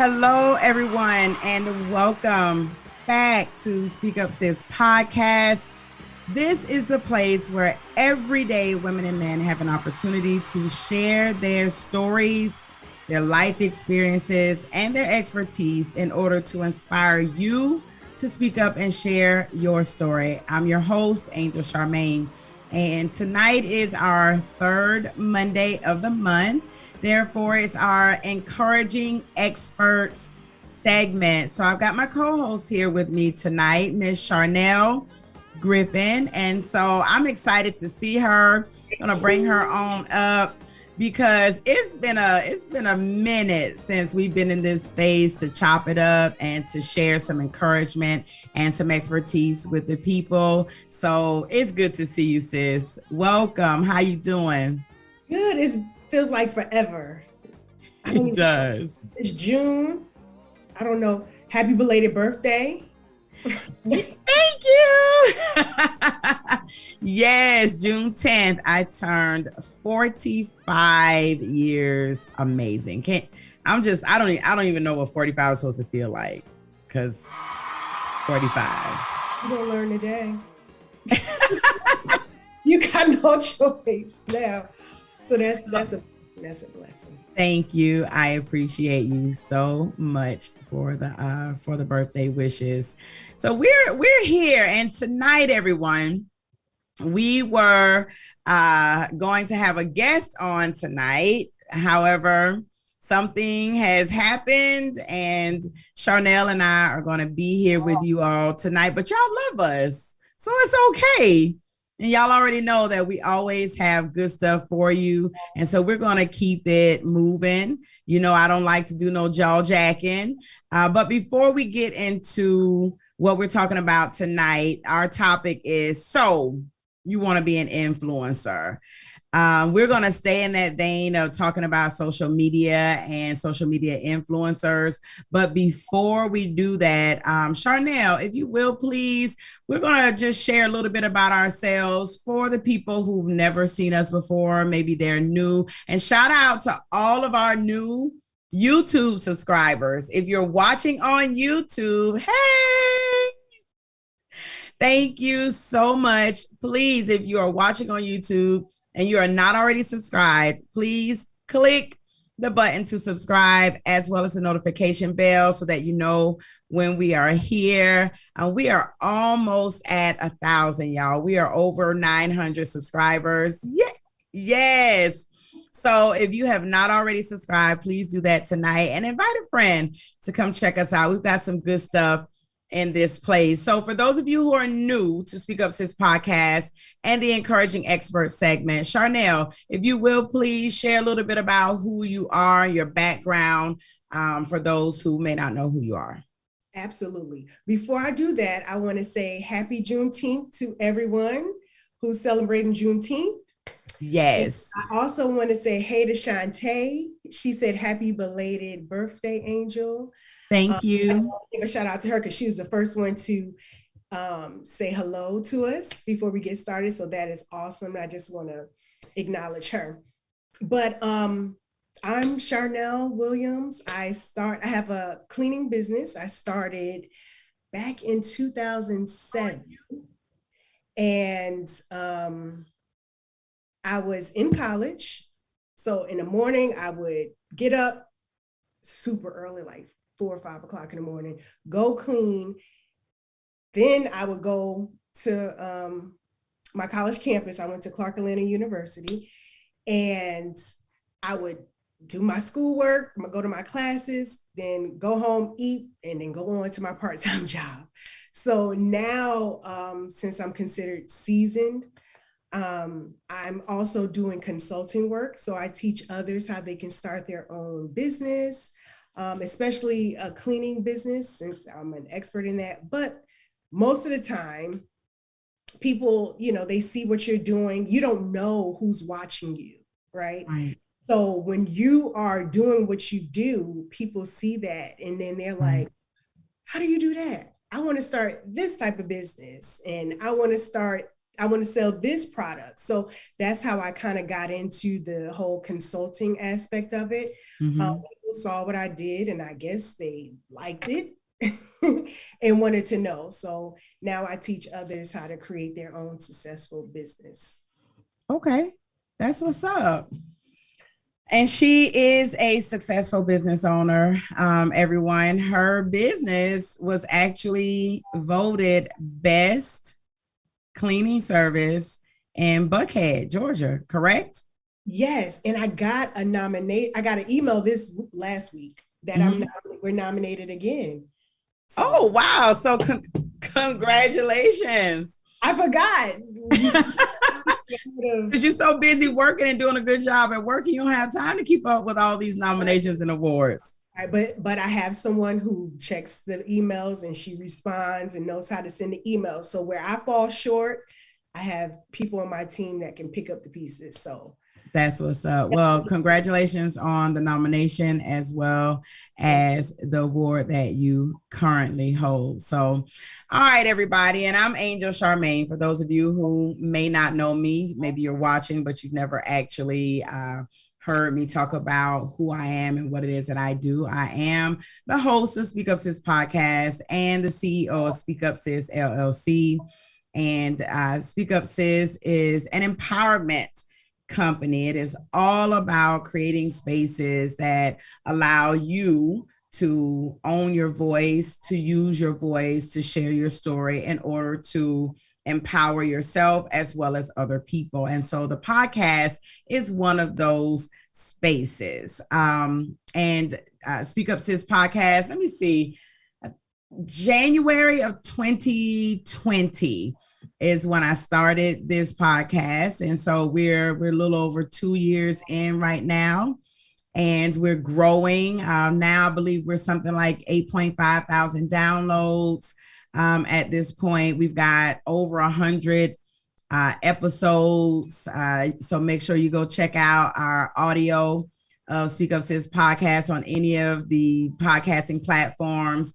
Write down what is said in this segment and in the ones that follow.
Hello, everyone, and welcome back to Speak Up Sis podcast. This is the place where everyday women and men have an opportunity to share their stories, their life experiences, and their expertise in order to inspire you to speak up and share your story. I'm your host, Angel Charmaine, and tonight is our third Monday of the month. Therefore, it's our encouraging experts segment. So I've got my co-host here with me tonight, Miss Charnel Griffin. And so I'm excited to see her. I'm gonna bring her on up because it's been a minute since we've been in this space to chop it up and to share some encouragement and some expertise with the people. So it's good to see you, sis. Welcome. How you doing? Good. It feels like forever. It does. It's June. I don't know. Happy belated birthday. Thank you. Yes, June 10th, I turned 45 years. Amazing. I don't even know what 45 is supposed to feel like, because 45. You're gonna learn today. You got no choice now. So that's a blessing. Thank you. I appreciate you so much for the birthday wishes. So we're here, and tonight, everyone, we were going to have a guest on tonight. However, something has happened, and Charnel and I are going to be here with you all tonight. But y'all love us, so it's okay. And y'all already know that we always have good stuff for you. And so we're going to keep it moving. You know, I don't like to do no jaw jacking. But before we get into what we're talking about tonight, our topic is, so you want to be an influencer. We're going to stay in that vein of talking about social media and social media influencers. But before we do that, Charnel, if you will, please, we're going to just share a little bit about ourselves for the people who've never seen us before. Maybe they're new. And shout out to all of our new YouTube subscribers. If you're watching on YouTube, hey, thank you so much. Please, if you are watching on YouTube and you are not already subscribed, please click the button to subscribe, as well as the notification bell, so that you know when we are here. We are almost at 1,000, y'all. We are over 900 subscribers. Yeah. Yes. So if you have not already subscribed, please do that tonight and invite a friend to come check us out. We've got some good stuff in this place. So for those of you who are new to Speak Up Sis podcast and the Encouraging Expert segment, Charnel, if you will, please share a little bit about who you are, your background, for those who may not know who you are. Absolutely. Before I do that, I want to say happy Juneteenth to everyone who's celebrating Juneteenth. Yes. And I also want to say hey to Shantae. She said happy belated birthday, Angel. Thank you. I want to give a shout out to her because she was the first one to say hello to us before we get started. So that is awesome. I just want to acknowledge her. But I'm Charnel Williams. I have a cleaning business. I started back in 2007. And I was in college. So in the morning, I would get up super early, like 4 or 5 o'clock in the morning, go clean. Then I would go to my college campus. I went to Clark Atlanta University, and I would do my schoolwork, go to my classes, then go home, eat, and then go on to my part-time job. So now, since I'm considered seasoned, I'm also doing consulting work. So I teach others how they can start their own business, especially a cleaning business, since I'm an expert in that. But most of the time, people, they see what you're doing. You don't know who's watching you, right? Right. So when you are doing what you do, people see that, and then they're like, how do you do that? I want to start this type of business, and I want to sell this product. So that's how I kind of got into the whole consulting aspect of it. Mm-hmm. People saw what I did, and I guess they liked it and wanted to know. So now I teach others how to create their own successful business. Okay, that's what's up. And she is a successful business owner. Everyone, her business was actually voted best cleaning service in Buckhead, Georgia, correct? Yes, and I got an email this last week that we're nominated again. So, oh wow! So congratulations! I forgot. Because you're so busy working and doing a good job at work, you don't have time to keep up with all these nominations and awards. Right, but I have someone who checks the emails and she responds and knows how to send the email. So where I fall short, I have people on my team that can pick up the pieces. So that's what's up. Well, congratulations on the nomination as well as the award that you currently hold. So, all right, everybody. And I'm Angel Charmaine. For those of you who may not know me, maybe you're watching, but you've never actually heard me talk about who I am and what it is that I do. I am the host of SpeakUp Sis podcast and the CEO of SpeakUp Sis LLC. And SpeakUp Sis is an empowerment company. It is all about creating spaces that allow you to own your voice, to use your voice, to share your story in order to empower yourself as well as other people. And so the podcast is one of those spaces. And SpeakUp Sis podcast, let me see, January of 2020 is when I started this podcast. And so we're a little over 2 years in right now. And we're growing. Now I believe we're something like 8.5 thousand downloads. At this point, we've got over 100 episodes. So make sure you go check out our audio of SpeakUp Sis podcast on any of the podcasting platforms.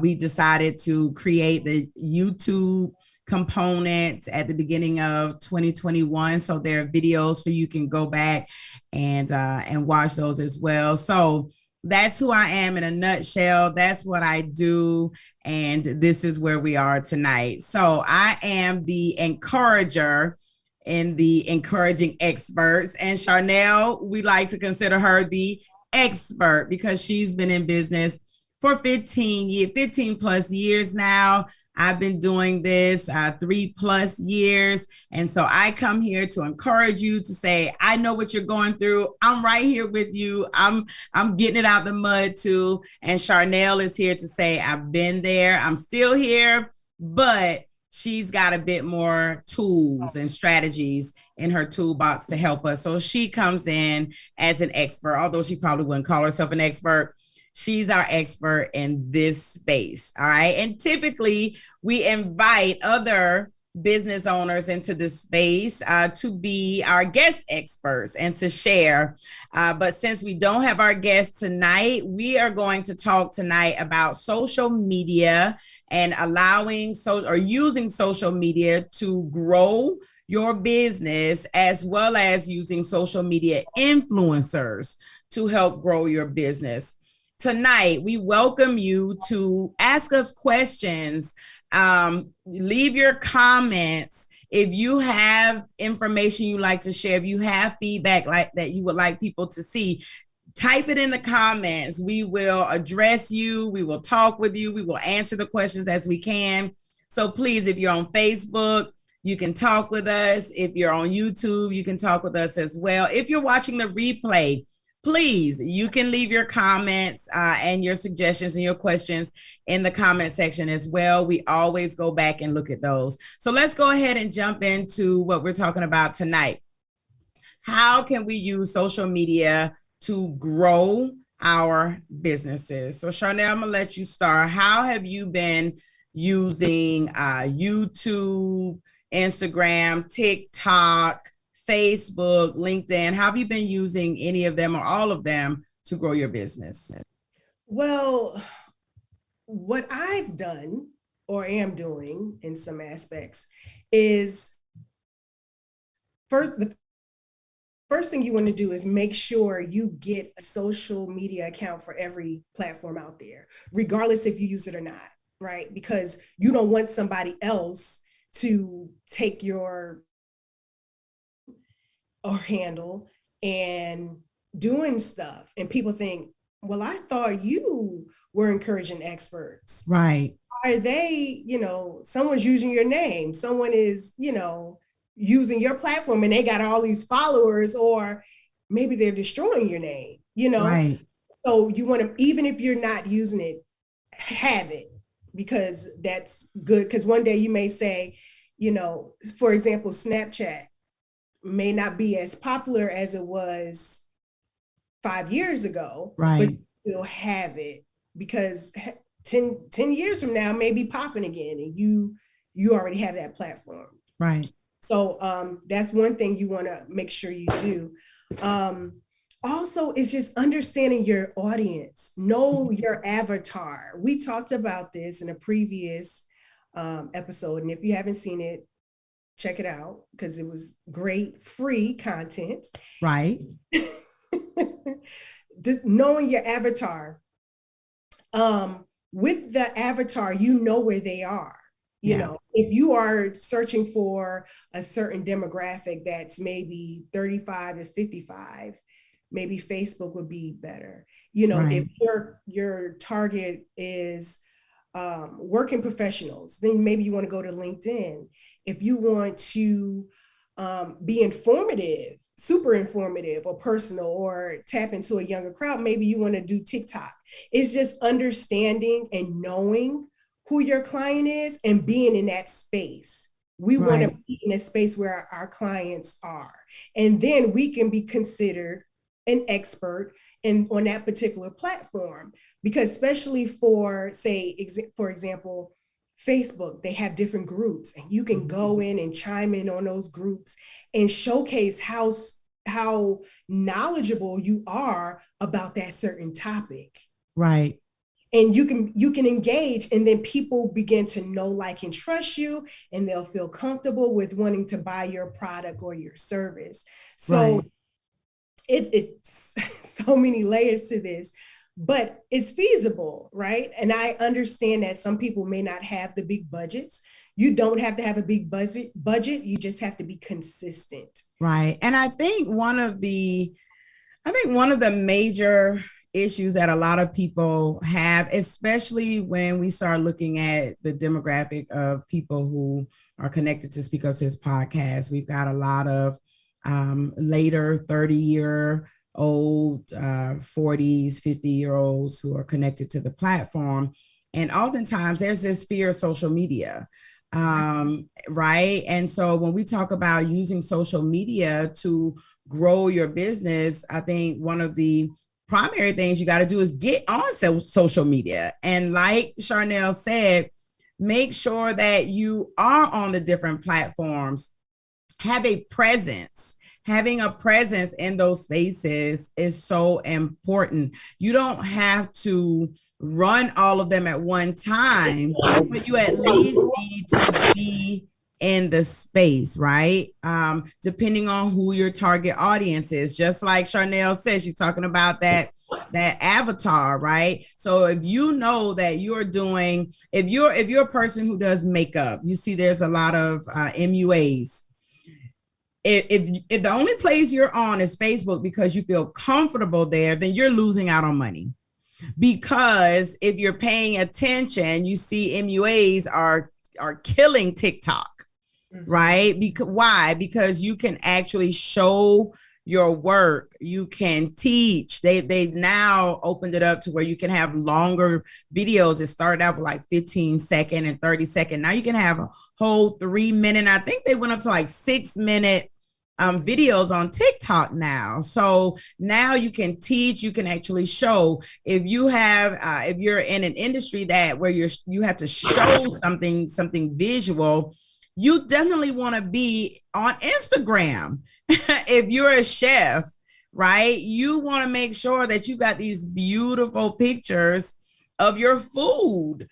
We decided to create the YouTube component at the beginning of 2021. So there are videos for you can go back and watch those as well. So that's who I am in a nutshell. That's what I do. And this is where we are tonight. So I am the encourager and the encouraging experts. And Charnel, we like to consider her the expert because she's been in business for 15 plus years now. I've been doing this 3+ years. And so I come here to encourage you to say, I know what you're going through. I'm right here with you. I'm getting it out the mud too. And Charnel is here to say, I've been there. I'm still here, but she's got a bit more tools and strategies in her toolbox to help us. So she comes in as an expert, although she probably wouldn't call herself an expert. She's our expert in this space. All right. And typically we invite other business owners into this space to be our guest experts and to share. But since we don't have our guests tonight, we are going to talk tonight about social media and using social media to grow your business, as well as using social media influencers to help grow your business. Tonight, we welcome you to ask us questions, leave your comments. If you have information you like to share, if you have feedback like that you would like people to see, type it in the comments. We will address you. We will talk with you. We will answer the questions as we can. So please, if you're on Facebook, you can talk with us. If you're on YouTube, you can talk with us as well. If you're watching the replay, please, you can leave your comments and your suggestions and your questions in the comment section as well. We always go back and look at those. So let's go ahead and jump into what we're talking about tonight. How can we use social media to grow our businesses? So Charnel, I'm gonna let you start. How have you been using YouTube, Instagram, TikTok, Facebook, LinkedIn? How have you been using any of them or all of them to grow your business? Well, what I've done or am doing in some aspects is the first thing you want to do is make sure you get a social media account for every platform out there, regardless if you use it or not, right? Because you don't want somebody else to take your or handle and doing stuff. And people think, well, I thought you were encouraging experts. Right. Are they, someone's using your name, someone is, using your platform and they got all these followers, or maybe they're destroying your name, Right. So you want to, even if you're not using it, have it, because that's good. Because one day you may say, for example, Snapchat may not be as popular as it was 5 years ago, right, but you still have it, because 10 years from now may be popping again, and you already have that platform. Right. So that's one thing you want to make sure you do. Also, it's just understanding your audience, know your avatar. We talked about this in a previous episode, and if you haven't seen it, check it out, because it was great free content. Right. Knowing your avatar. With the avatar, you know where they are. If you are searching for a certain demographic that's maybe 35 to 55, maybe Facebook would be better. Right. If your target is working professionals, then maybe you want to go to LinkedIn. If you want to be informative, super informative or personal, or tap into a younger crowd, maybe you want to do TikTok. It's just understanding and knowing who your client is and being in that space. We want to be in a space where our clients are. And then we can be considered an expert on that particular platform. Because especially for, say, for example, Facebook, they have different groups, and you can go in and chime in on those groups and showcase how knowledgeable you are about that certain topic. Right. And you can engage, and then people begin to know, like, and trust you, and they'll feel comfortable with wanting to buy your product or your service. So it's so many layers to this, but it's feasible, right? And I understand that some people may not have the big budgets. You don't have to have a big budget. You just have to be consistent. Right. And I think one of the major issues that a lot of people have, especially when we start looking at the demographic of people who are connected to SpeakUp Sis podcast, we've got a lot of later 30-year-old, 40s, 50-year-olds who are connected to the platform. And oftentimes there's this fear of social media. Right. And so when we talk about using social media to grow your business, I think one of the primary things you got to do is get on social media. And like Charnel said, make sure that you are on the different platforms, have a presence. Having a presence in those spaces is so important. You don't have to run all of them at one time, but you at least need to be in the space, right? Depending on who your target audience is. Just like Charnel says, you're talking about that avatar, right? So if you know that you're doing, if you're a person who does makeup, you see there's a lot of MUAs. If the only place you're on is Facebook because you feel comfortable there, then you're losing out on money. Because if you're paying attention, you see MUAs are killing TikTok. Right? Why? Because you can actually show your work. You can teach. They've now opened it up to where you can have longer videos. It started out with like 15-second and 30-second. Now you can have a whole 3-minute. I think they went up to like 6-minute videos on TikTok now. So now you can teach, you can actually show. If you have, if you're in an industry where you have to show something visual, you definitely want to be on Instagram. If you're a chef, right, you want to make sure that you got these beautiful pictures of your food,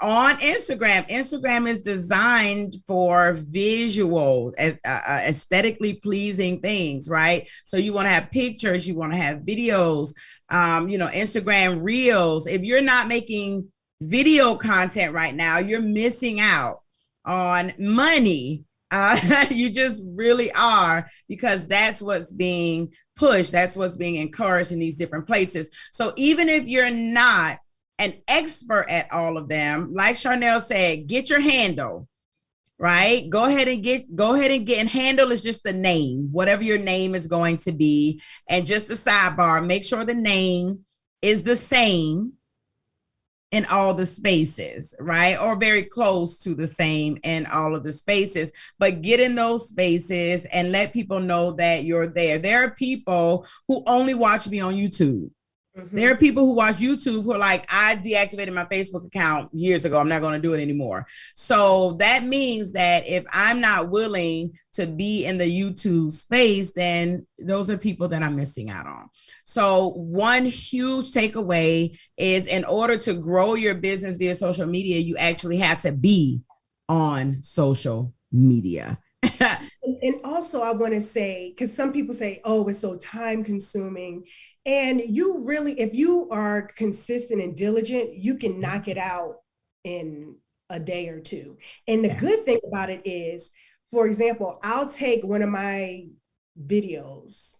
on Instagram. Instagram is designed for visual, aesthetically pleasing things, right? So you want to have pictures, you want to have videos, Instagram reels. If you're not making video content right now, you're missing out on money. You just really are, because that's what's being pushed. That's what's being encouraged in these different places. So even if you're not an expert at all of them, like Charnel said, get your handle, right? Go ahead and get, and handle is just the name, whatever your name is going to be. And just a sidebar, make sure the name is the same in all the spaces, right? Or very close to the same in all of the spaces. But get in those spaces and let people know that you're there. There are people who only watch me on YouTube. There are people who watch YouTube who are like, I deactivated my Facebook account years ago. I'm not going to do it anymore. So that means that if I'm not willing to be in the YouTube space, then those are people that I'm missing out on. So one huge takeaway is, in order to grow your business via social media, you actually have to be on social media. And also I want to say, because some people say, oh, it's so time consuming. And you really, if you are consistent and diligent, you can knock it out in a day or two. And the good thing about it is, for example, I'll take one of my videos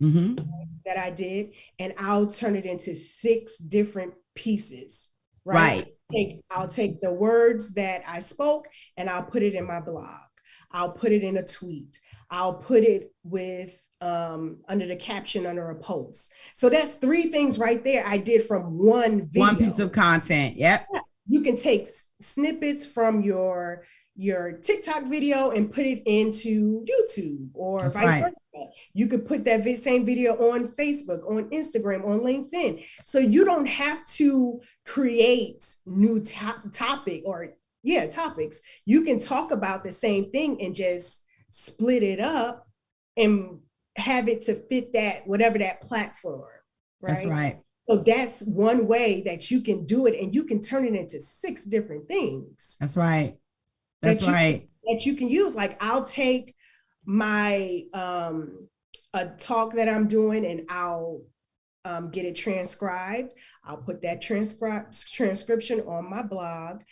that I did, and I'll turn it into 6 different pieces, right? I'll take the words that I spoke and I'll put it in my blog. I'll put it in a tweet. I'll put it with under the caption under a post. So that's 3 things right there I did from one video. One piece of content. Yep. You can take snippets from your TikTok video and put it into YouTube, or that's vice versa. You could put that same video on Facebook, on Instagram, on LinkedIn. So you don't have to create new topics. You can talk about the same thing and just split it up and have it to fit that, whatever that platform, right? That's right. So that's one way that you can do it, and you can turn it into 6 different things. That's right. That's right. That you can use. Like, I'll take my a talk that I'm doing, and I'll get it transcribed. I'll put that transcription on my blog,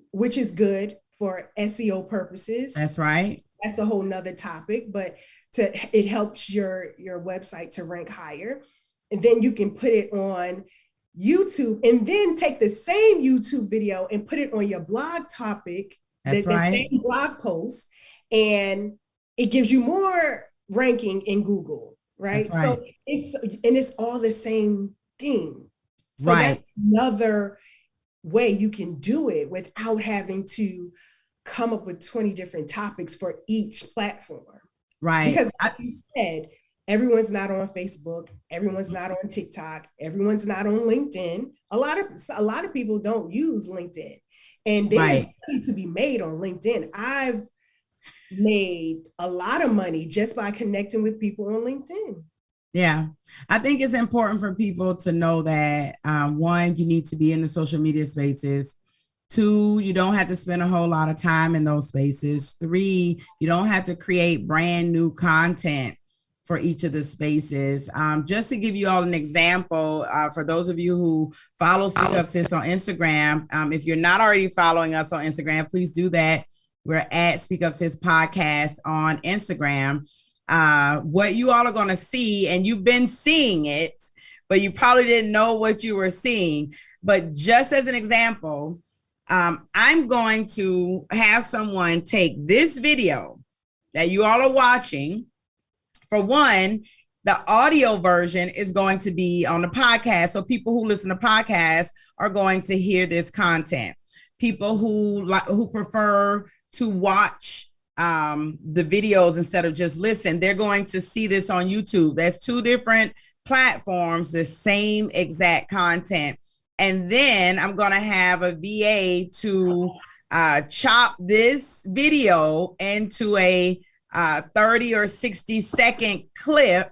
which is good for SEO purposes. That's right. That's a whole nother topic, but it helps your website to rank higher. And then you can put it on YouTube, and then take the same YouTube video and put it on your blog topic. That's right. The same blog post, and it gives you more ranking in Google, right? That's right. So it's all the same thing. So right. That's another way you can do it without having to come up with 20 different topics for each platform. Right. Because like you said, everyone's not on Facebook, everyone's not on TikTok, everyone's not on LinkedIn. A lot of people don't use LinkedIn, and there's money to be made on LinkedIn. I've made a lot of money just by connecting with people on LinkedIn. Yeah, I think it's important for people to know that 1, you need to be in the social media spaces. 2, you don't have to spend a whole lot of time in those spaces. 3, you don't have to create brand new content for each of the spaces. Just to give you all an example, for those of you who follow SpeakUp Sis on Instagram, if you're not already following us on Instagram, please do that. We're at SpeakUp Sis Podcast on Instagram. What you all are going to see, and you've been seeing it, but you probably didn't know what you were seeing. But just as an example, I'm going to have someone take this video that you all are watching. For one, the audio version is going to be on the podcast. So people who listen to podcasts are going to hear this content. People who prefer to watch the videos instead of just listen, they're going to see this on YouTube. There's 2 different platforms, the same exact content. And then I'm going to have a VA to chop this video into a 30 or 60 second clip,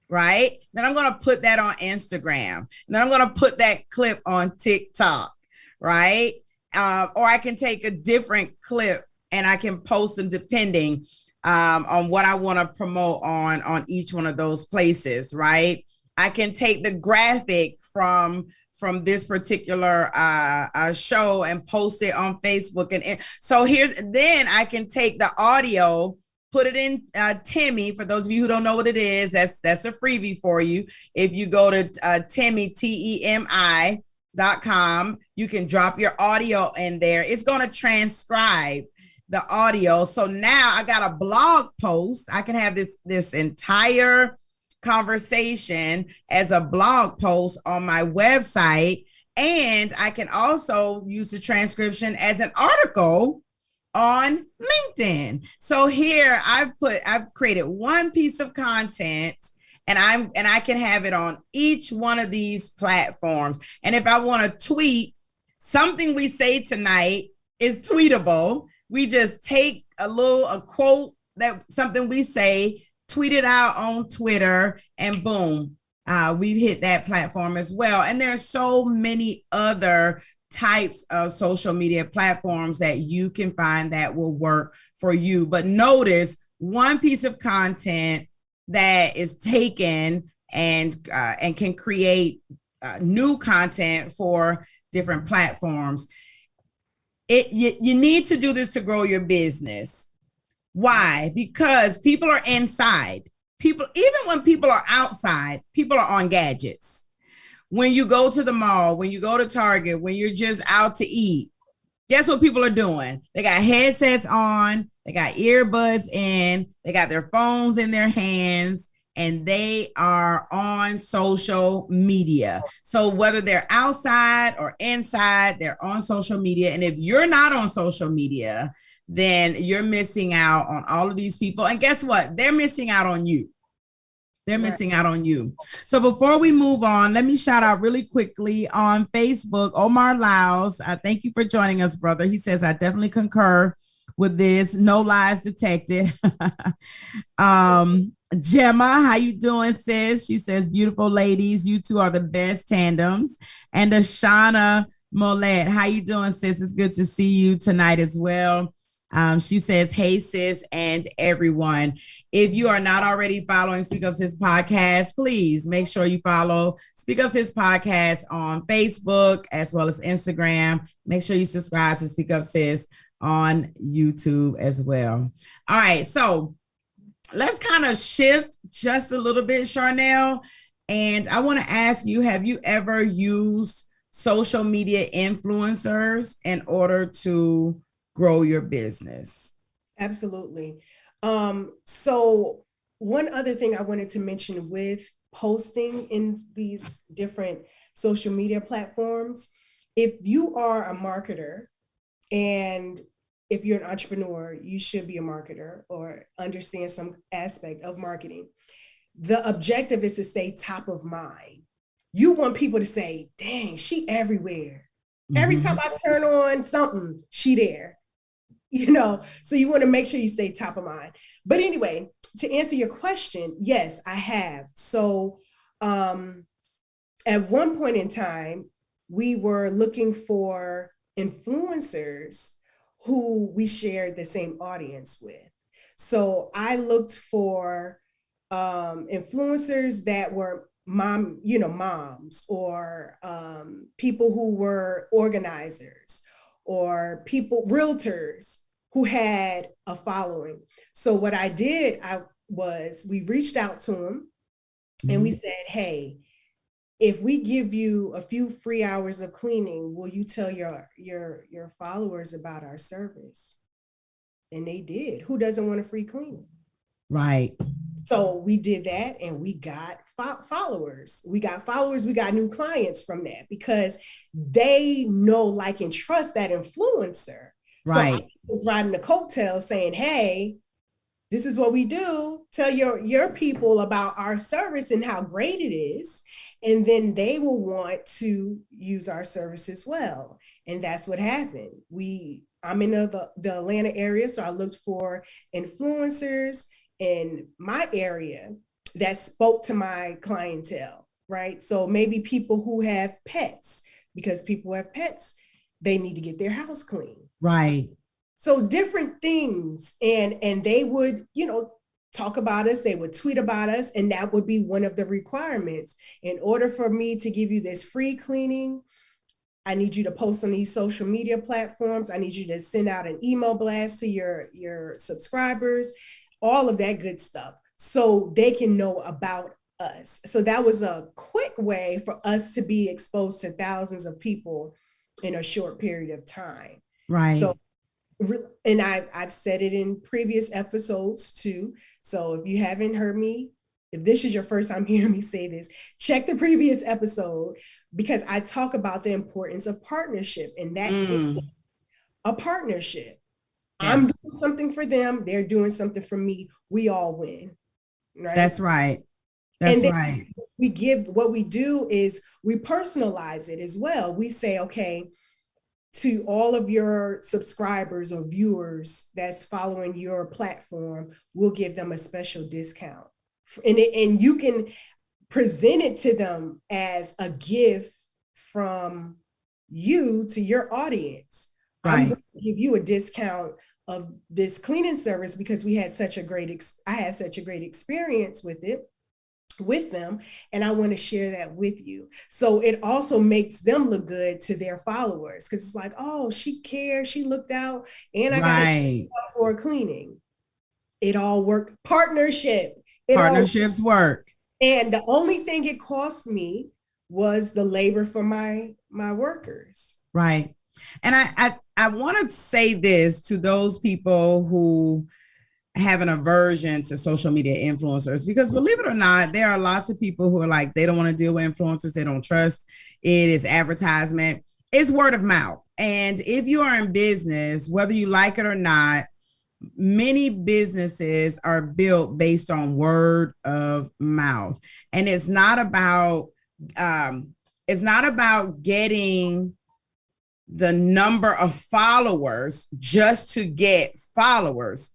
right? Then I'm going to put that on Instagram. And then I'm going to put that clip on TikTok, right? or I can take a different clip and I can post them depending on what I want to promote on each one of those places, right? I can take the graphic from this particular show and post it on Facebook. And so then I can take the audio, put it in Timmy. For those of you who don't know what it is, that's a freebie for you. If you go to Timmy, TEMI.com, you can drop your audio in there. It's going to transcribe the audio. So now I got a blog post. I can have this entire conversation as a blog post on my website, and I can also use the transcription as an article on LinkedIn. So here I've created one piece of content, and I can have it on each one of these platforms. And if I want to tweet something we say tonight is tweetable. We just take a quote, that something we say, tweet it out on Twitter, and boom, we've hit that platform as well. And there are so many other types of social media platforms that you can find that will work for you. But notice, one piece of content that is taken and can create new content for different platforms. You need to do this to grow your business. Why? Because people are inside. Even when people are outside, people are on gadgets. When you go to the mall, when you go to Target, when you're just out to eat, guess what people are doing? They got headsets on, they got earbuds in, they got their phones in their hands, and they are on social media. So whether they're outside or inside, they're on social media. And if you're not on social media, then you're missing out on all of these people. And guess what? They're missing out on you. They're missing out on you. So before we move on, let me shout out really quickly on Facebook, Omar Laos. I thank you for joining us, brother. He says, I definitely concur with this. No lies detected. Gemma, how you doing, sis? She says, beautiful ladies, you two are the best tandems. And Ashana Mollett, how you doing, sis? It's good to see you tonight as well. She says, hey, sis, and everyone. If you are not already following Speak Up Sis podcast, please make sure you follow Speak Up Sis podcast on Facebook as well as Instagram. Make sure you subscribe to Speak Up Sis on YouTube as well. All right, so let's kind of shift just a little bit, Charnel. And I want to ask you, have you ever used social media influencers in order to grow your business? Absolutely. So one other thing I wanted to mention with posting in these different social media platforms, if you are a marketer, and if you're an entrepreneur, you should be a marketer or understand some aspect of marketing. The objective is to stay top of mind. You want people to say, dang, she everywhere. Mm-hmm. Every time I turn on something, she there. So you want to make sure you stay top of mind. But anyway, to answer your question, yes, I have. So at one point in time, we were looking for influencers who we shared the same audience with. So I looked for influencers that were moms, or people who were organizers, or realtors who had a following. So what I did, we reached out to them, mm-hmm. and we said, hey, if we give you a few free hours of cleaning, will you tell your followers about our service? And they did. Who doesn't want a free cleaning? Right. So we did that, and we got followers. We got new clients from that, because they know, like, and trust that influencer. Right. So I was riding the coattails saying, hey, this is what we do. Tell your people about our service and how great it is. And then they will want to use our service as well. And that's what happened. I'm in the Atlanta area, so I looked for influencers in my area that spoke to my clientele, right? So maybe people who have pets, because people have pets. they need to get their house clean. Right. So different things. And they would, talk about us, they would tweet about us, and that would be one of the requirements. In order for me to give you this free cleaning, I need you to post on these social media platforms. I need you to send out an email blast to your subscribers, all of that good stuff, so they can know about us. So that was a quick way for us to be exposed to thousands of people in a short period of time. Right. So, and I've said it in previous episodes too. So if you haven't heard me, if this is your first time hearing me say this, check the previous episode, because I talk about the importance of partnership, and that is a partnership. Yeah. I'm doing something for them, they're doing something for me. We all win. Right? That's right. That's right. What we do is we personalize it as well. We say, okay, to all of your subscribers or viewers that's following your platform, we'll give them a special discount. And you can present it to them as a gift from you to your audience. Right. I'm going to give you a discount of this cleaning service because I had such a great experience with them, and I want to share that with you. So it also makes them look good to their followers, because it's like, oh, she cared, she looked out, and I got a for cleaning. It all worked. Partnerships work. And the only thing it cost me was the labor for my workers. Right. And I want to say this to those people who have an aversion to social media influencers, because believe it or not, there are lots of people who are like, they don't want to deal with influencers. They don't trust. It is advertisement. It's word of mouth. And if you are in business, whether you like it or not, many businesses are built based on word of mouth. And it's not about getting the number of followers just to get followers.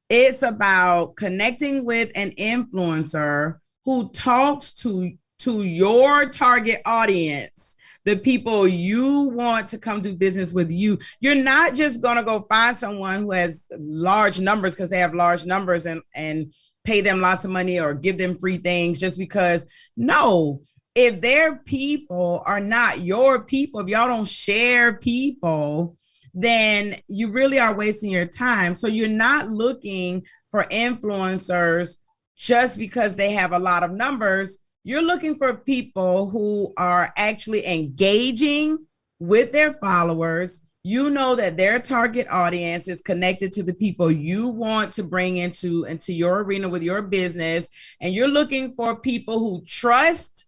It's about connecting with an influencer who talks to your target audience, the people you want to come do business with you. You're not just going to go find someone who has large numbers because they have large numbers and pay them lots of money or give them free things just because. No, if their people are not your people, if y'all don't share people, then you really are wasting your time. So you're not looking for influencers just because they have a lot of numbers. You're looking for people who are actually engaging with their followers. You know that their target audience is connected to the people you want to bring into your arena with your business. And you're looking for people who trust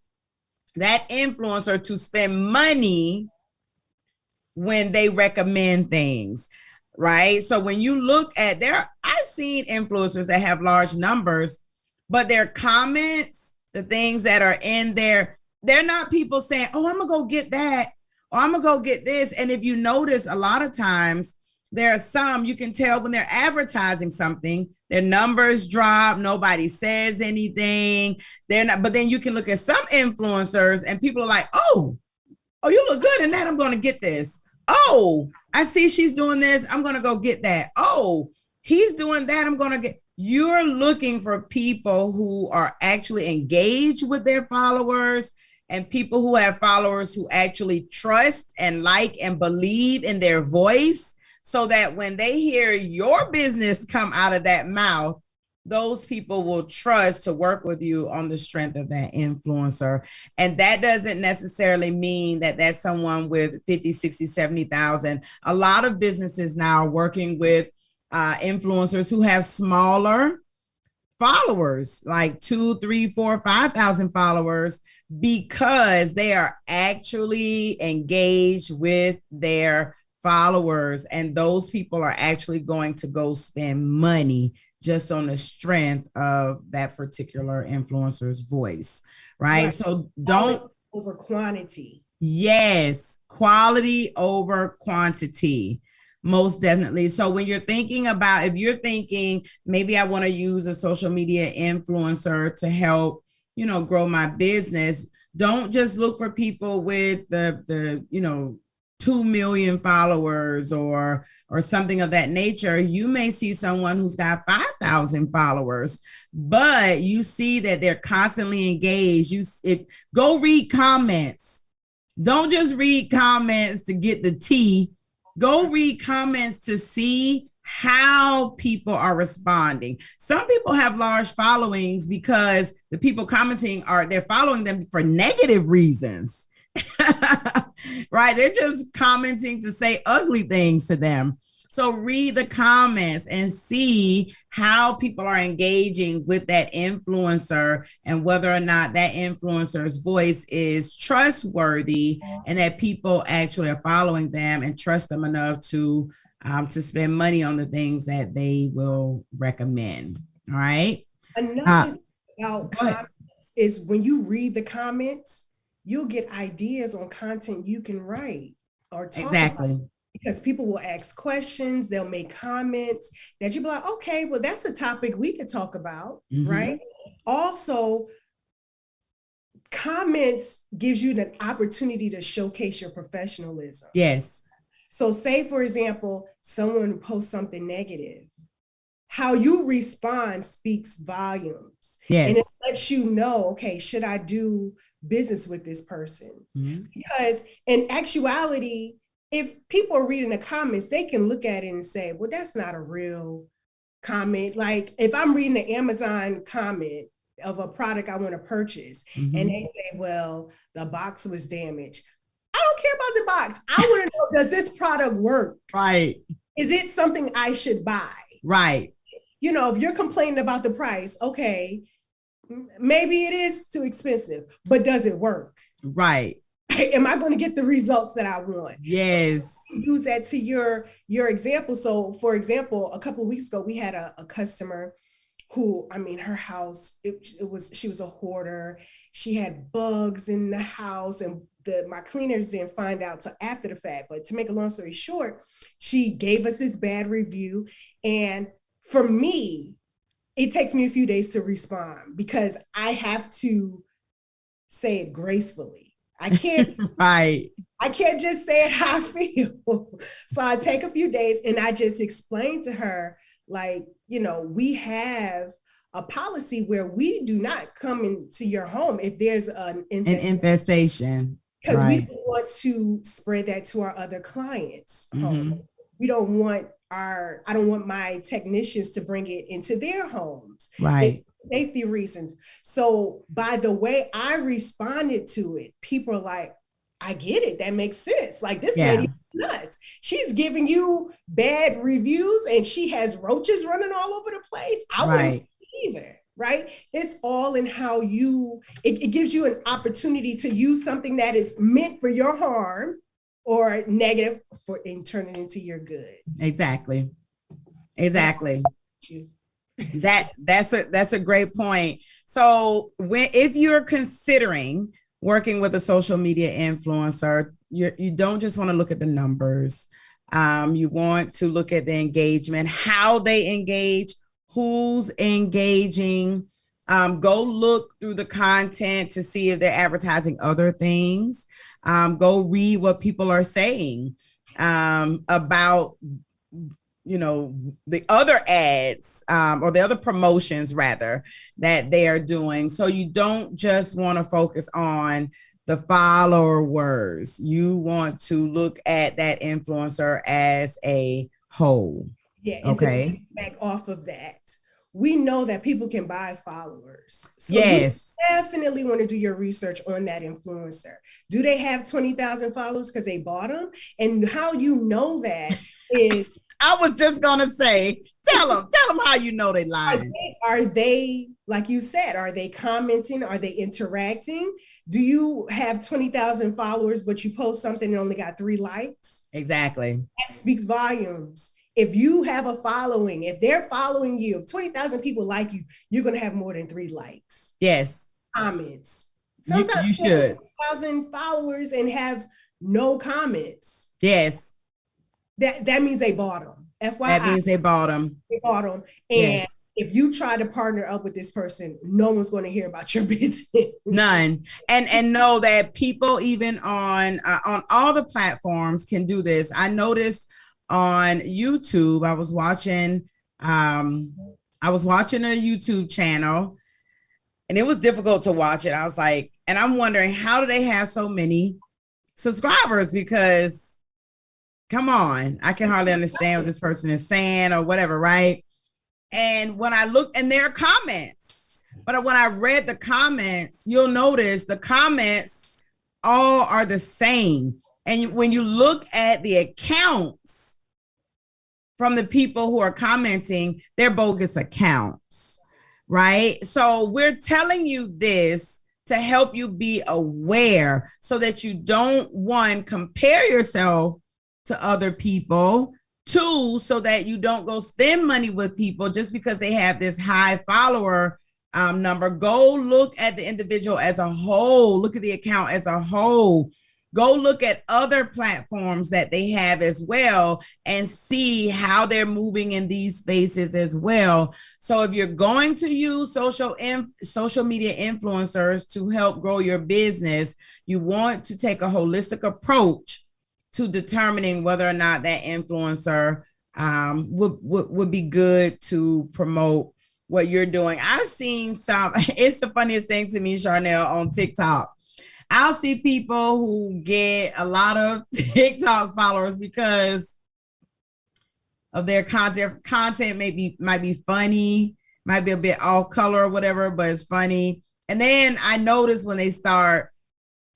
that influencer to spend money when they recommend things, right? So when you look at I've seen influencers that have large numbers, but their comments, the things that are in there, they're not people saying, oh, I'm gonna go get that, or I'm gonna go get this. And if you notice, a lot of times there are some, you can tell when they're advertising something, their numbers drop, nobody says anything. They're not, but then you can look at some influencers and people are like, oh, you look good in that, I'm gonna get this. Oh, I see she's doing this, I'm going to go get that. Oh, he's doing that, I'm going to get. You're looking for people who are actually engaged with their followers, and people who have followers who actually trust and like and believe in their voice, so that when they hear your business come out of that mouth, those people will trust to work with you on the strength of that influencer. And that doesn't necessarily mean that that's someone with 50, 60, 70,000. A lot of businesses now are working with influencers who have smaller followers, like 2, 3, 4, 5,000 followers, because they are actually engaged with their followers. And those people are actually going to go spend money just on the strength of that particular influencer's voice, right? So don't over quantity. Yes, quality over quantity, most definitely. So when you're thinking about, if you're thinking, maybe I want to use a social media influencer to help, grow my business, don't just look for people with the 2 million followers or something of that nature. You may see someone who's got 5,000 followers, but you see that they're constantly engaged. Go read comments. Don't just read comments to get the tea. Go read comments to see how people are responding. Some people have large followings because the people commenting they're following them for negative reasons. Right? They're just commenting to say ugly things to them. So read the comments and see how people are engaging with that influencer and whether or not that influencer's voice is trustworthy and that people actually are following them and trust them enough to spend money on the things that they will recommend. All right. Another thing about comments is when you read the comments, you'll get ideas on content you can write or talk about. Because people will ask questions, they'll make comments that you'll be like, okay, well, that's a topic we could talk about, right? Also, comments gives you an opportunity to showcase your professionalism. Yes. So say, for example, someone posts something negative. How you respond speaks volumes. Yes. And it lets you know, okay, should I do business with this person? Because in actuality, if people are reading the comments, they can look at it and say, well, that's not a real comment. Like if I'm reading the Amazon comment of a product I want to purchase and they say, well, the box was damaged. I don't care about the box. I want to know, does this product work? Right. Is it something I should buy? Right. You know, if you're complaining about the price, okay, maybe it is too expensive, but does it work? Right. Am I going to get the results that I want? Yes. So use that to your example. So for example, a couple of weeks ago, we had a customer who, I mean, her house, she was a hoarder. She had bugs in the house and my cleaners didn't find out till after the fact. But to make a long story short, she gave us this bad review. And for me, it takes me a few days to respond because I have to say it gracefully. I can't, right. I can't just say how I feel. So I take a few days and I just explain to her, like, you know, we have a policy where we do not come into your home if there's an infestation. Because we don't want to spread that to our other clients' home. We don't want I don't want my technicians to bring it into their homes. Right. Safety reasons. So by the way I responded to it, people are like, I get it. That makes sense. Like this lady is nuts. She's giving you bad reviews and she has roaches running all over the place. I wouldn't either. Right. It's all in how it gives you an opportunity to use something that is meant for your harm or negative and turn it into your good. Exactly. That's a great point. So if you're considering working with a social media influencer, you don't just want to look at the numbers. You want to look at the engagement, how they engage, who's engaging. Go look through the content to see if they're advertising other things. Go read what people are saying about, you know, the other ads or the other promotions rather that they are doing. So you don't just want to focus on the followers. You want to look at that influencer as a whole. Yeah. And to back off of that, we know that people can buy followers. So you definitely want to do your research on that influencer. Do they have 20,000 followers because they bought them? And how you know that is... I was just going to say, tell them how you know they lying. Are they, like you said, are they commenting? Are they interacting? Do you have 20,000 followers, but you post something and only got 3 likes? Exactly. That speaks volumes. If you have a following, if they're following you, if 20,000 people like you, you're going to have more than 3 likes. Yes. Comments. Sometimes you should. 1,000 followers and have no comments. Yes. That means they bought them. FYI. That means they bought them. They bought them. And if you try to partner up with this person, no one's going to hear about your business. None. And know that people even on all the platforms can do this. I noticed on YouTube, I was watching a YouTube channel, and it was difficult to watch it. I was like, and I'm wondering, how do they have so many subscribers? Because come on, I can hardly understand what this person is saying or whatever, right? And when I looked in their comments, but when I read the comments, you'll notice the comments all are the same. And when you look at the accounts from the people who are commenting, they're bogus accounts, right? So we're telling you this to help you be aware so that you don't, one, compare yourself to other people. Two, so that you don't go spend money with people just because they have this high follower number. Go look at the individual as a whole. Look at the account as a whole. Go look at other platforms that they have as well and see how they're moving in these spaces as well. So if you're going to use social media influencers to help grow your business, you want to take a holistic approach to determining whether or not that influencer would be good to promote what you're doing. I've seen some, it's the funniest thing to me, Charnel, on TikTok. I'll see people who get a lot of TikTok followers because of their content. Content might be funny, might be a bit off color or whatever, but it's funny. And then I notice when they start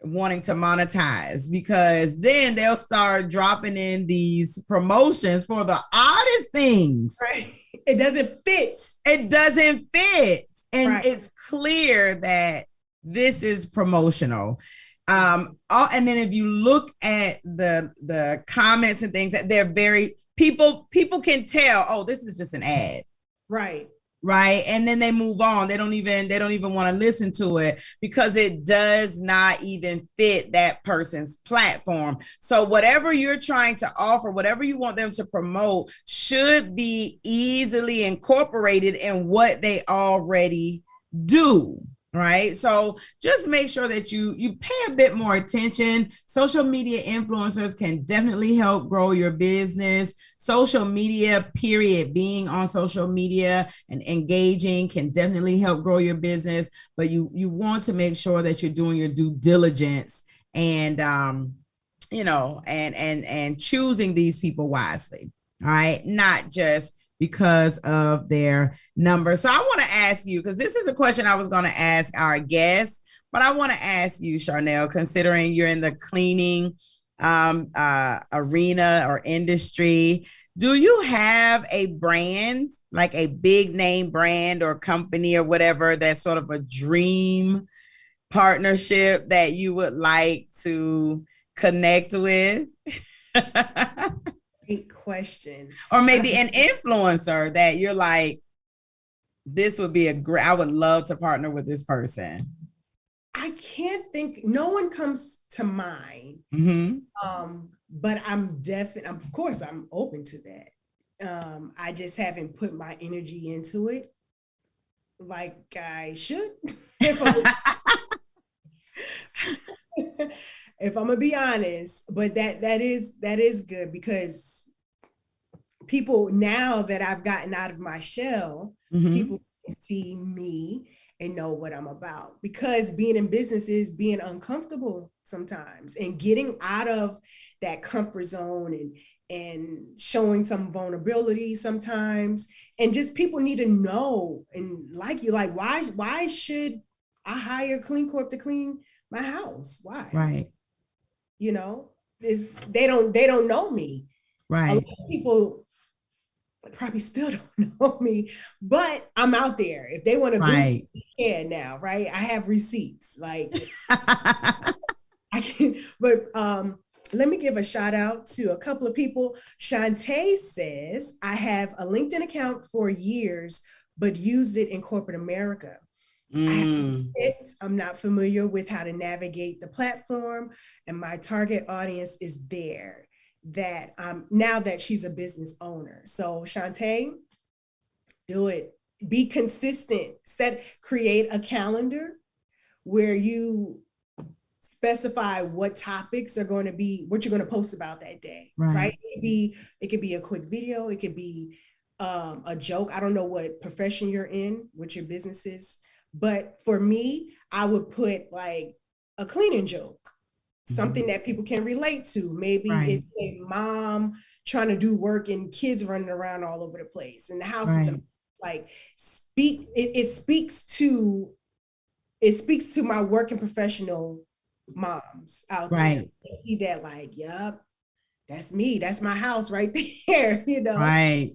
wanting to monetize, because then they'll start dropping in these promotions for the oddest things. Right. It doesn't fit. It doesn't fit. And right. It's clear that this is promotional. And then if you look at the comments and things, that they're very, people can tell, oh, this is just an ad. Right. Right. And then they move on. They don't even want to listen to it because it does not even fit that person's platform. So whatever you're trying to offer, whatever you want them to promote, should be easily incorporated in what they already do. Right. So just make sure that you pay a bit more attention. Social media influencers can definitely help grow your business. Social media, period, being on social media and engaging can definitely help grow your business. But you want to make sure that you're doing your due diligence and, and choosing these people wisely. All right. Not just because of their numbers. So I want to ask you, because this is a question I was going to ask our guests, but I want to ask you, Charnel, considering you're in the cleaning arena or industry, do you have a brand, like a big name brand or company or whatever, that's sort of a dream partnership that you would like to connect with? Great question. Or maybe an influencer that you're like, this would be I would love to partner with this person. I can't think, no one comes to mind. Mm-hmm. But I'm of course, I'm open to that. I just haven't put my energy into it like I should. If I'm gonna be honest, but that is good, because people, now that I've gotten out of my shell, mm-hmm. people see me and know what I'm about, because being in business is being uncomfortable sometimes and getting out of that comfort zone and showing some vulnerability sometimes. And just people need to know, and like you, like, why should I hire Clean Corp to clean my house? Why? Right. You know, they don't know me. Right. A lot of people probably still don't know me, but I'm out there. If they want to right. be here now, right? I have receipts. Like I can, but let me give a shout out to a couple of people. Shantae says, I have a LinkedIn account for years, but used it in corporate America. I'm not familiar with how to navigate the platform, and my target audience is there. That now that she's a business owner. So Shantae, do it. be consistent. Create a calendar where you specify what topics are going to be, what you're going to post about that day, right? It could be a quick video. It could be a joke. I don't know what profession you're in, what your business is, but for me, I would put like a cleaning joke, something that people can relate to. Maybe it's a mom trying to do work and kids running around all over the place, and the house is like it speaks to my working professional moms out there. They see that like, yep, that's me. That's my house right there, you know? Right.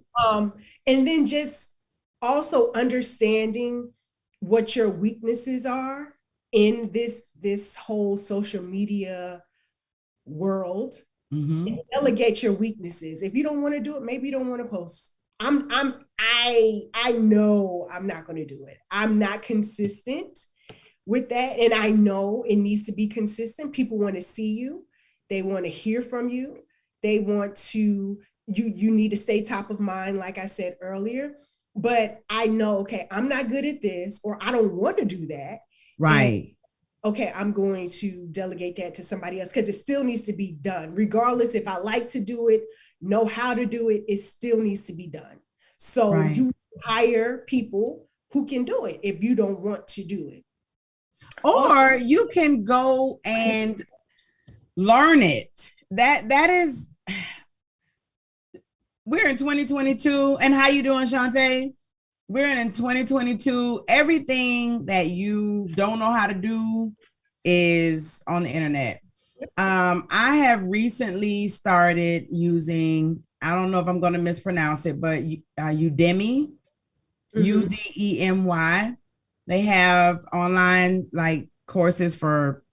And then just also understanding what your weaknesses are in this whole social media world. And delegate your weaknesses. If you don't want to do it, maybe you don't want to post. I know I'm not going to do it. I'm not consistent with that. And I know it needs to be consistent. People want to see you. They want to hear from you. They want to, you need to stay top of mind, like I said earlier. But I know, okay, I'm not good at this, or I don't want to do that. Right. And, okay, I'm going to delegate that to somebody else, because it still needs to be done. Regardless if I like to do it, know how to do it, it still needs to be done. So you hire people who can do it if you don't want to do it. Or you can go and learn it. That is, we're in 2022. And how you doing, Shantae? We're in 2022. Everything that you don't know how to do is on the internet. I have recently started using, I don't know if I'm going to mispronounce it, but Udemy, Udemy. They have online like courses for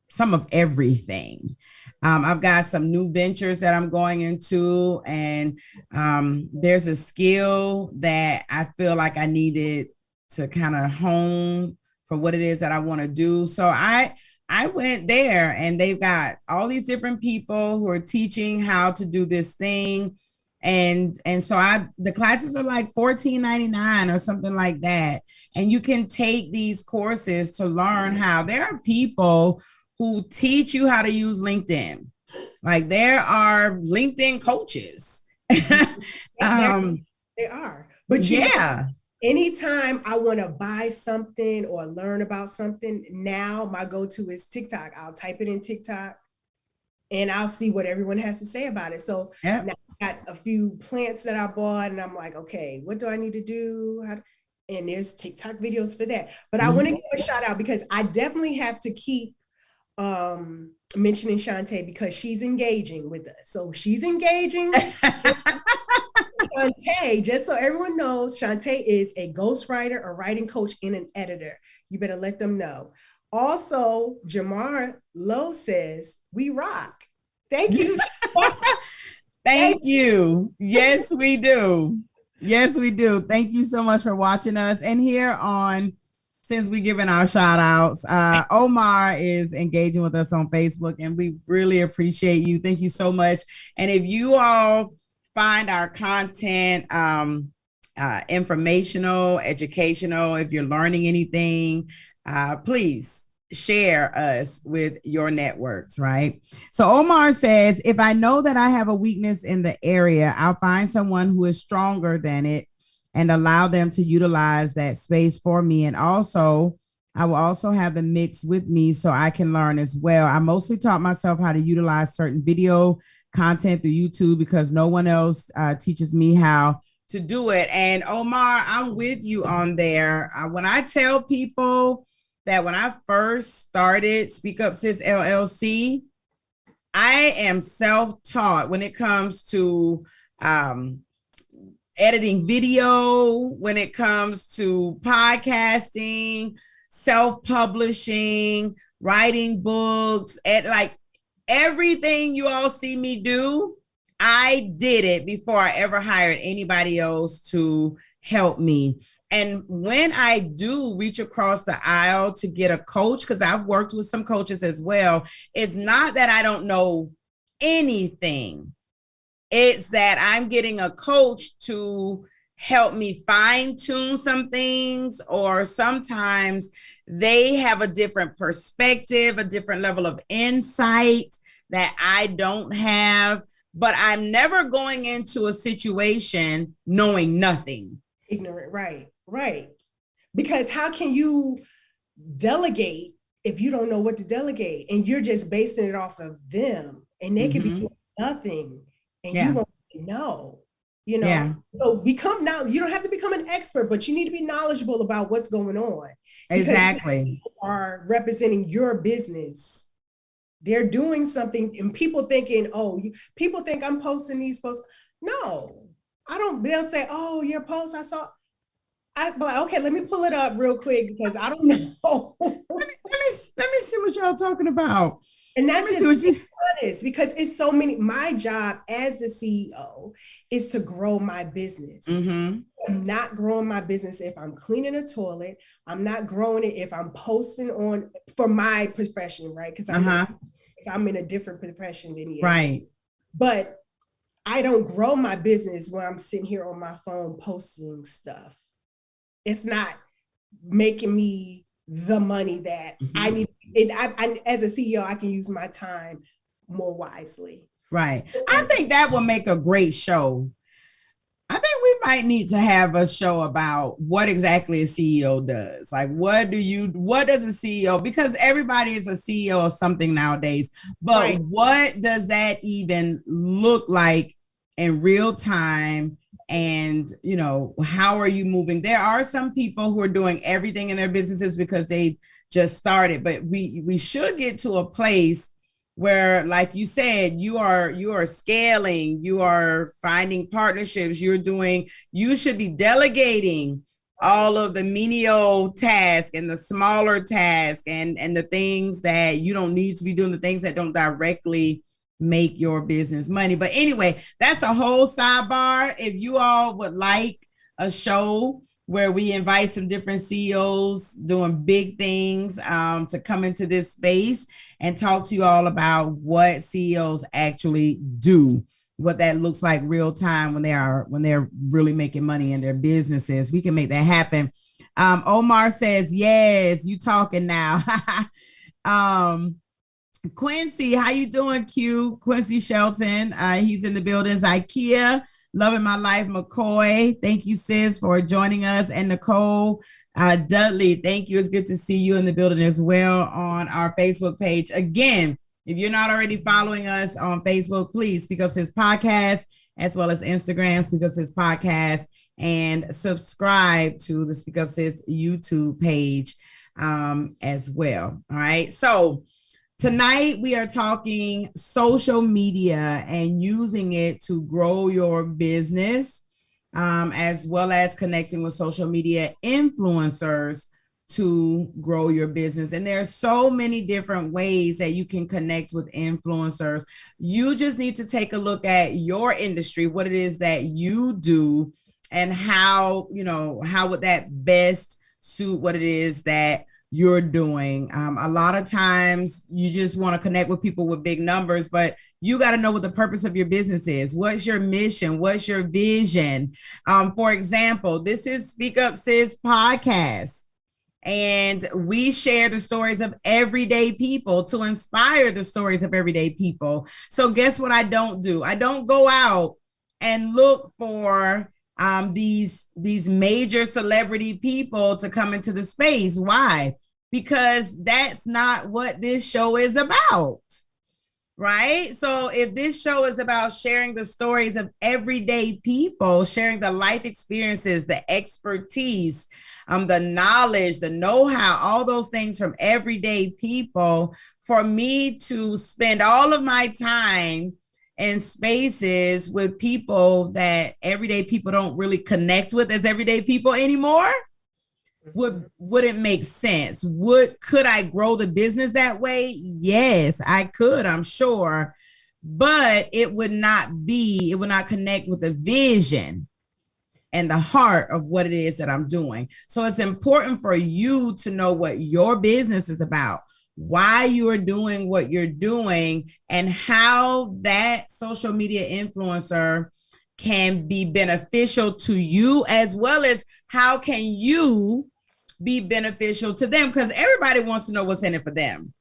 some of everything. I've got some new ventures that I'm going into, and there's a skill that I feel like I needed to kind of hone for what it is that I want to do. So I went there, and they've got all these different people who are teaching how to do this thing. And so the classes are like $14.99 or something like that. And you can take these courses to learn how. There are people who teach you how to use LinkedIn. Like there are LinkedIn coaches. They are. But anytime I want to buy something or learn about something, now my go-to is TikTok. I'll type it in TikTok and I'll see what everyone has to say about it. So now I got a few plants that I bought, and I'm like, okay, what do I need to do? And there's TikTok videos for that. But I want to give a shout out, because I definitely have to keep mentioning Shantae, because she's engaging with us. So she's engaging. Shantae, just so everyone knows, Shantae is a ghostwriter, a writing coach, and an editor. You better let them know. Also, Jamar Lowe says, we rock. Thank you. Thank you. Yes, we do. Yes, we do. Thank you so much for watching us. And here on, since we're giving our shout outs, Omar is engaging with us on Facebook, and we really appreciate you. Thank you so much. And if you all find our content informational, educational, if you're learning anything, please share us with your networks, right? So Omar says, if I know that I have a weakness in the area, I'll find someone who is stronger than it and allow them to utilize that space for me. And also, I will also have them mix with me so I can learn as well. I mostly taught myself how to utilize certain video content through YouTube because no one else teaches me how to do it. And Omar, I'm with you on there. When I tell people that when I first started SpeakUp Sis LLC, I am self-taught when it comes to editing video, when it comes to podcasting, self-publishing, writing books, and like everything you all see me do, I did it before I ever hired anybody else to help me. And when I do reach across the aisle to get a coach, because I've worked with some coaches as well, it's not that I don't know anything. It's that I'm getting a coach to help me fine tune some things, or sometimes they have a different perspective, a different level of insight that I don't have. But I'm never going into a situation knowing nothing. Ignorant, right, right. Because how can you delegate if you don't know what to delegate and you're just basing it off of them, and they could be doing nothing and you won't know, you know? Yeah. So become, now you don't have to become an expert, but you need to be knowledgeable about what's going on. Exactly. People are representing your business. They're doing something, and people thinking, oh, people think I'm posting these posts. No, I don't. They'll say, oh, your post, I saw. I'm like, okay, let me pull it up real quick because I don't know. let me see what y'all talking about. And that's just honest, because it's so many. My job as the CEO is to grow my business. Mm-hmm. I'm not growing my business if I'm cleaning a toilet. I'm not growing it if I'm posting on, for my profession, right? Because I'm in a different profession than you. Right. But I don't grow my business when I'm sitting here on my phone posting stuff. It's not making me the money that I need. And I, as a CEO, I can use my time more wisely. Right. I think that will make a great show. I think we might need to have a show about what exactly a CEO does. Like, what does a CEO, because everybody is a CEO of something nowadays, but what does that even look like in real time? And, how are you moving? There are some people who are doing everything in their businesses because they just started, but we should get to a place where, like you said, you are scaling, you are finding partnerships, you should be delegating all of the menial tasks and the smaller tasks and the things that you don't need to be doing, the things that don't directly make your business money. But anyway, that's a whole sidebar. If you all would like a show where we invite some different CEOs doing big things to come into this space and talk to you all about what CEOs actually do, what that looks like real time when they're really making money in their businesses, we can make that happen. Omar says, yes, you talking now. Quincy, how you doing, Q? Quincy Shelton, he's in the buildings. IKEA, loving my life, McCoy. Thank you, sis, for joining us. And Nicole Dudley, thank you. It's good to see you in the building as well on our Facebook page. Again, if you're not already following us on Facebook, please SpeakUp Sis Podcast, as well as Instagram, SpeakUp Sis Podcast, and subscribe to the SpeakUp Sis YouTube page as well. All right. So tonight we are talking social media and using it to grow your business, as well as connecting with social media influencers to grow your business. And there are so many different ways that you can connect with influencers. You just need to take a look at your industry, what it is that you do, and how would that best suit what it is that you're doing. A lot of times you just want to connect with people with big numbers, but you got to know what the purpose of your business is. What's your mission? What's your vision? For example, this is SpeakUp Sis Podcast, and we share the stories of everyday people to inspire the stories of everyday people. So guess what I don't do? I don't go out and look for these major celebrity people to come into the space. Why? Because that's not what this show is about, right? So if this show is about sharing the stories of everyday people, sharing the life experiences, the expertise, the knowledge, the know-how, all those things from everyday people, for me to spend all of my time and spaces with people that everyday people don't really connect with as everyday people anymore, wouldn't make sense. Could I grow the business that way? Yes, I could, I'm sure, but it would not connect with the vision and the heart of what it is that I'm doing. So it's important for you to know what your business is about, why you are doing what you're doing, and how that social media influencer can be beneficial to you, as well as how can you be beneficial to them, because everybody wants to know what's in it for them.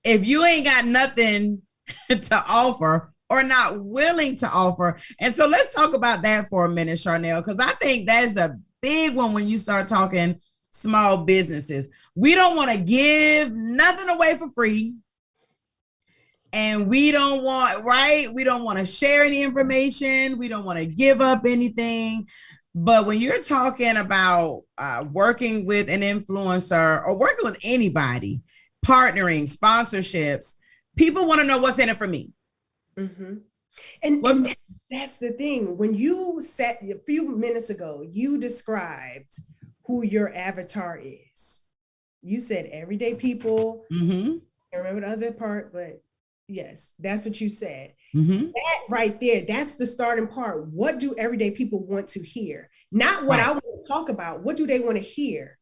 If you ain't got nothing to offer or not willing to offer. And so let's talk about that for a minute, Charnel, because I think that's a big one when you start talking small businesses. We don't want to give nothing away for free. And we don't want, right? We don't want to share any information. We don't want to give up anything. But when you're talking about working with an influencer or working with anybody, partnering, sponsorships, people want to know what's in it for me. Mm-hmm. And that's the thing. When you said a few minutes ago, you described who your avatar is. You said everyday people. Mm-hmm. I remember the other part, but yes, that's what you said. Mm-hmm. That right there, that's the starting part. What do everyday people want to hear? Not what I want to talk about. What do they want to hear?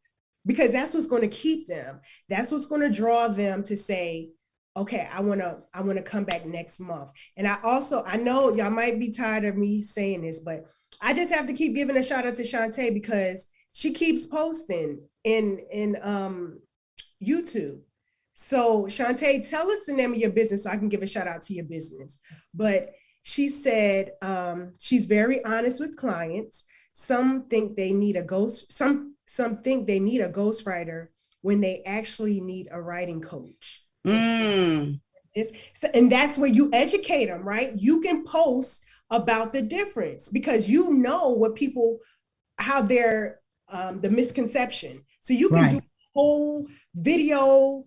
Because that's what's going to keep them. That's what's going to draw them to say, okay, I want to come back next month. And I know y'all might be tired of me saying this, but I just have to keep giving a shout out to Shantae because she keeps posting in YouTube. So Shantae, tell us the name of your business so I can give a shout out to your business. But she said she's very honest with clients. Some think they need a some think they need a ghostwriter when they actually need a writing coach. And that's where you educate them, right? You can post about the difference because you know what people, how they're the misconception. So you can do a whole video,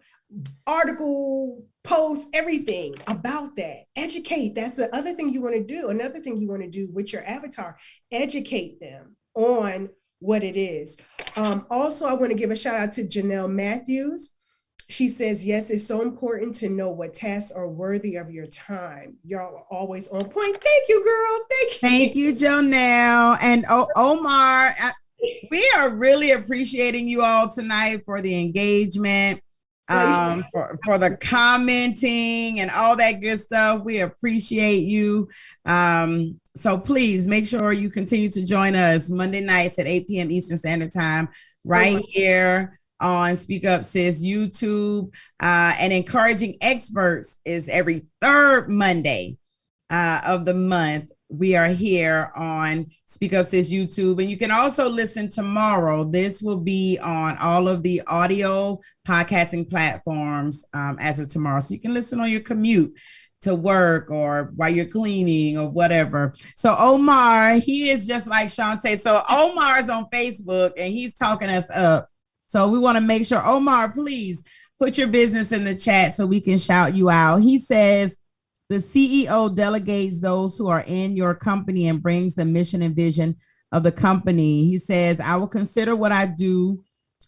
article, post, everything about that. Educate. That's the other thing you want to do. Another thing you want to do with your avatar, educate them on what it is. Also, I want to give a shout out to Janelle Matthews. She says, yes, it's so important to know what tasks are worthy of your time. Y'all are always on point. Thank you, girl. Thank you. Thank you, Janelle. And Omar, we are really appreciating you all tonight for the engagement. For the commenting and all that good stuff. We appreciate you. So please make sure you continue to join us Monday nights at 8 p.m. Eastern Standard Time, right here on Speak Up Sis YouTube. And Encouraging Experts is every third Monday of the month. We are here on Speak Up Sis YouTube, and you can also listen tomorrow. This will be on all of the audio podcasting platforms as of tomorrow. So you can listen on your commute to work or while you're cleaning or whatever. So Omar, he is just like Shantae. So Omar is on Facebook and he's talking us up. So we want to make sure, Omar, please put your business in the chat so we can shout you out. He says, the CEO delegates those who are in your company and brings the mission and vision of the company. He says, I will consider what I do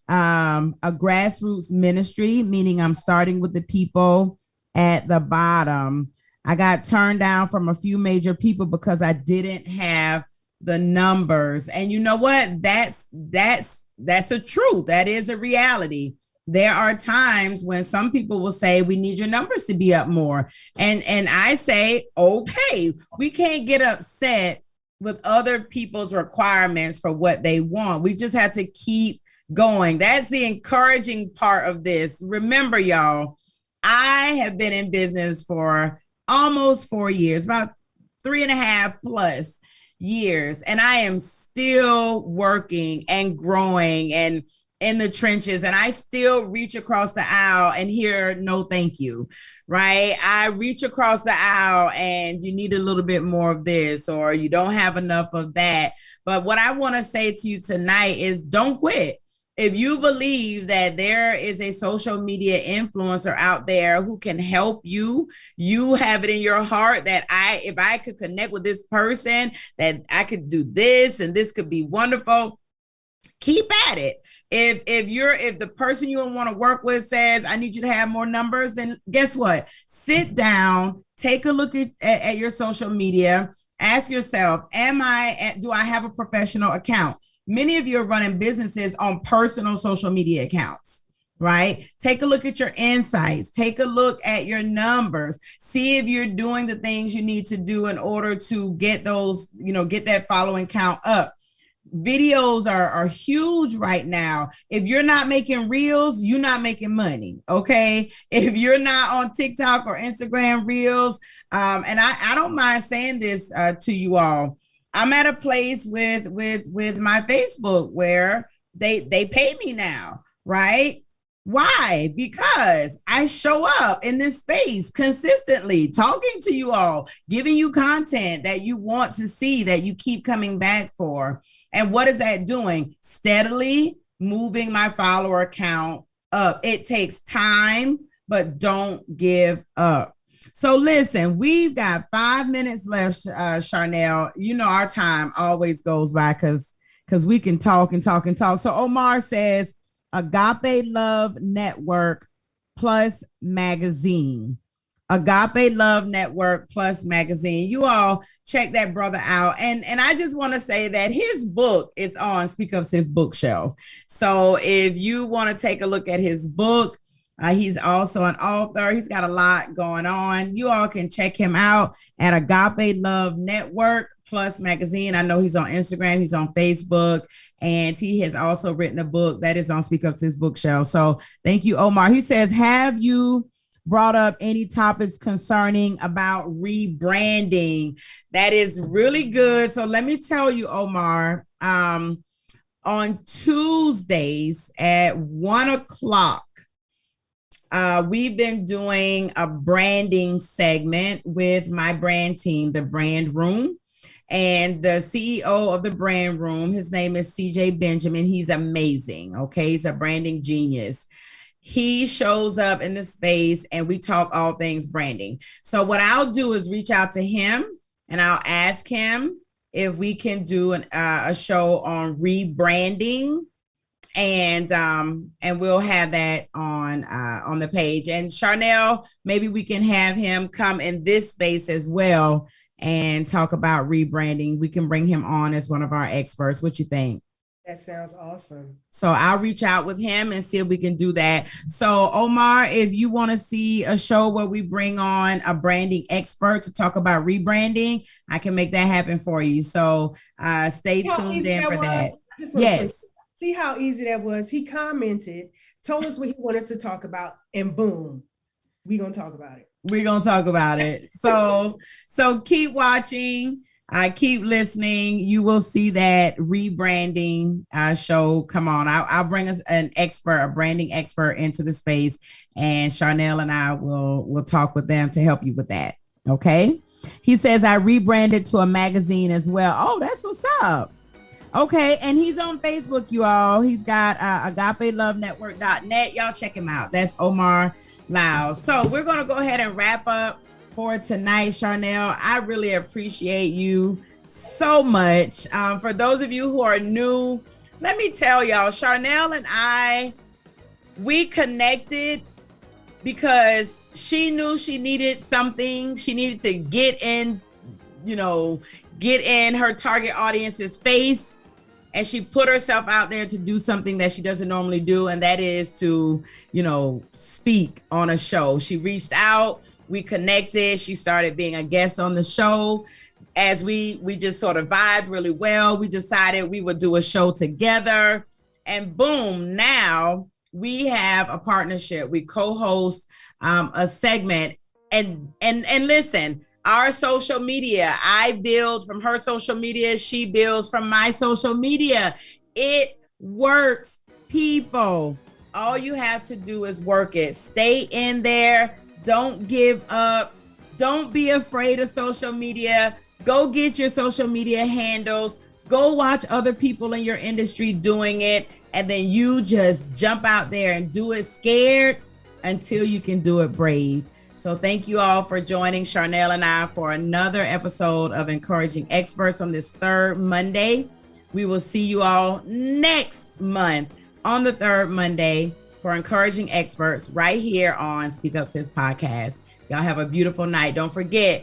a grassroots ministry, meaning I'm starting with the people at the bottom. I got turned down from a few major people because I didn't have the numbers. And you know what? That's a truth. That is a reality. There are times when some people will say, we need your numbers to be up more. And I say, okay, we can't get upset with other people's requirements for what they want. We just have to keep going. That's the encouraging part of this. Remember, y'all, I have been in business for almost 4 years, about 3.5 plus years. And I am still working and growing and in the trenches, and I still reach across the aisle and hear no thank you, right? I reach across the aisle and you need a little bit more of this, or you don't have enough of that. But what I want to say to you tonight is don't quit. If you believe that there is a social media influencer out there who can help you, you have it in your heart that if I could connect with this person, that I could do this and this could be wonderful, keep at it. If the person you want to work with says, I need you to have more numbers, then guess what? Sit down, take a look at your social media, ask yourself, do I have a professional account? Many of you are running businesses on personal social media accounts, right? Take a look at your insights. Take a look at your numbers. See if you're doing the things you need to do in order to get those, get that following count up. Videos are huge right now. If you're not making reels, you're not making money. Okay. If you're not on TikTok or Instagram reels, and I don't mind saying this to you all. I'm at a place with my Facebook where they pay me now, right? Why? Because I show up in this space consistently, talking to you all, giving you content that you want to see, that you keep coming back for. And what is that doing? Steadily moving my follower count up. It takes time, but don't give up. So listen, we've got 5 minutes left, Charnel. Our time always goes by because we can talk and talk and talk. So Omar says, Agape Love Network Plus Magazine. Agape Love Network Plus Magazine. You all check that brother out. And I just want to say that his book is on SpeakUp's bookshelf. So if you want to take a look at his book, he's also an author. He's got a lot going on. You all can check him out at Agape Love Network Plus Magazine. I know he's on Instagram, he's on Facebook, and he has also written a book that is on SpeakUp's bookshelf. So thank you, Omar. He says, have you brought up any topics concerning about rebranding? That is really good. So let me tell you, Omar, on Tuesdays at 1:00, we've been doing a branding segment with my brand team, the Brand Room. And the CEO of the Brand Room, his name is CJ Benjamin. He's amazing. Okay. He's a branding genius. He shows up in the space and we talk all things branding. So what I'll do is reach out to him and I'll ask him if we can do a show on rebranding, and we'll have that on the page. And Charnel, maybe we can have him come in this space as well and talk about rebranding. We can bring him on as one of our experts. What you think? That sounds awesome. So I'll reach out with him and see if we can do that. So Omar, if you want to see a show where we bring on a branding expert to talk about rebranding, I can make that happen for you. So stay tuned in for that. Yes. See how easy that was. He commented, told us what he wanted us to talk about, and boom, we're going to talk about it. We're going to talk about it. So keep watching. Keep listening. You will see that rebranding show come on. I'll bring us an expert, a branding expert into the space, and Charnel and I will talk with them to help you with that. Okay. He says I rebranded to a magazine as well. Oh, that's what's up. Okay. And he's on Facebook, you all. He's got agapelovenetwork.net. Y'all check him out. That's Omar Lyles. So we're going to go ahead and wrap up for tonight, Charnel. I really appreciate you so much. For those of you who are new, let me tell y'all, Charnel and I, we connected because she knew she needed something. She needed to get in her target audience's face. And she put herself out there to do something that she doesn't normally do. And that is to, speak on a show. She reached out. We connected. She started being a guest on the show. As we just sort of vibed really well, we decided we would do a show together. And boom, now we have a partnership. We co-host a segment. And listen, our social media, I build from her social media. She builds from my social media. It works, people. All you have to do is work it. Stay in there. Don't give up. Don't be afraid of social media. Go get your social media handles. Go watch other people in your industry doing it. And then you just jump out there and do it scared until you can do it brave. So thank you all for joining Charnel and I for another episode of Encouraging Experts on this third Monday. We will see you all next month on the third Monday for Encouraging Experts right here on Speak Up Sis podcast. Y'all have a beautiful night. Don't forget,